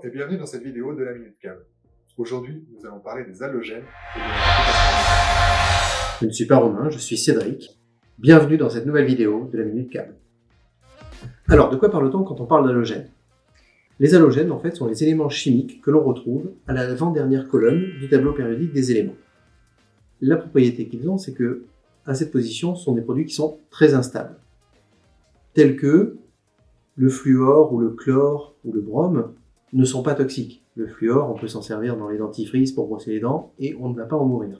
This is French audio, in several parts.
et bienvenue dans cette vidéo de la Minute Câble. Aujourd'hui, nous allons parler des halogènes et de leur application. Je ne suis pas Romain, je suis Cédric. Bienvenue dans cette nouvelle vidéo de la Minute Câble. Alors, de quoi parle-t-on quand on parle d'halogènes? Les halogènes, en fait, sont les éléments chimiques que l'on retrouve à l'avant-dernière colonne du tableau périodique des éléments. La propriété qu'ils ont, c'est que, à cette position, ce sont des produits qui sont très instables, tels que le fluor ou le chlore ou le brome ne sont pas toxiques. Le fluor, on peut s'en servir dans les dentifrices pour brosser les dents et on ne va pas en mourir.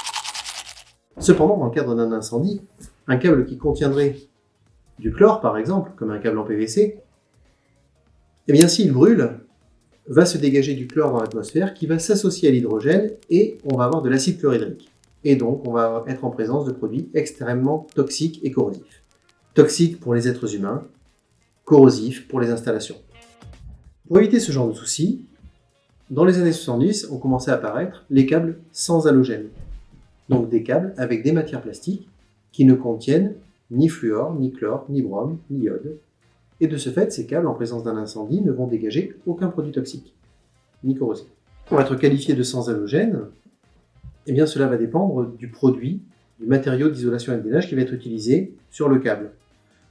Cependant, dans le cadre d'un incendie, un câble qui contiendrait du chlore, par exemple, comme un câble en PVC, eh bien, s'il brûle, va se dégager du chlore dans l'atmosphère qui va s'associer à l'hydrogène et on va avoir de l'acide chlorhydrique. Et donc, on va être en présence de produits extrêmement toxiques et corrosifs. Toxiques pour les êtres humains, corrosifs pour les installations. Pour éviter ce genre de soucis, dans les années 70, ont commencé à apparaître les câbles sans halogène. Donc des câbles avec des matières plastiques qui ne contiennent ni fluor, ni chlore, ni brome, ni iode. Et de ce fait, ces câbles, en présence d'un incendie, ne vont dégager aucun produit toxique, ni corrosif. Pour être qualifié de sans halogène, eh bien cela va dépendre du produit, du matériau d'isolation et de gainage qui va être utilisé sur le câble.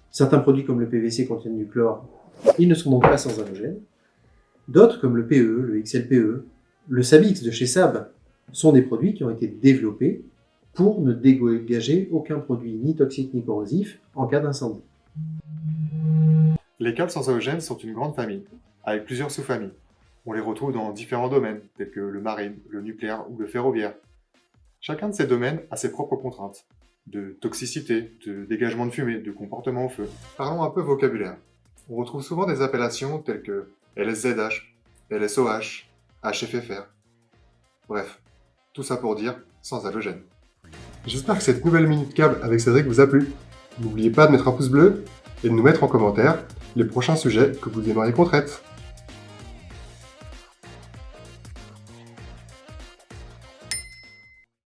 Certains produits comme le PVC contiennent du chlore, ils ne sont donc pas sans halogène. D'autres comme le PE, le XLPE, le Sabix de chez Sab, sont des produits qui ont été développés pour ne dégager aucun produit ni toxique ni corrosif en cas d'incendie. Les câbles sans halogène sont une grande famille, avec plusieurs sous-familles. On les retrouve dans différents domaines, tels que le marine, le nucléaire ou le ferroviaire. Chacun de ces domaines a ses propres contraintes, de toxicité, de dégagement de fumée, de comportement au feu. Parlons un peu vocabulaire. On retrouve souvent des appellations telles que LSZH, LSOH, HFFR. Bref, tout ça pour dire sans halogène. J'espère que cette nouvelle Minute Câble avec Cédric vous a plu. N'oubliez pas de mettre un pouce bleu et de nous mettre en commentaire les prochains sujets que vous aimeriez qu'on traite.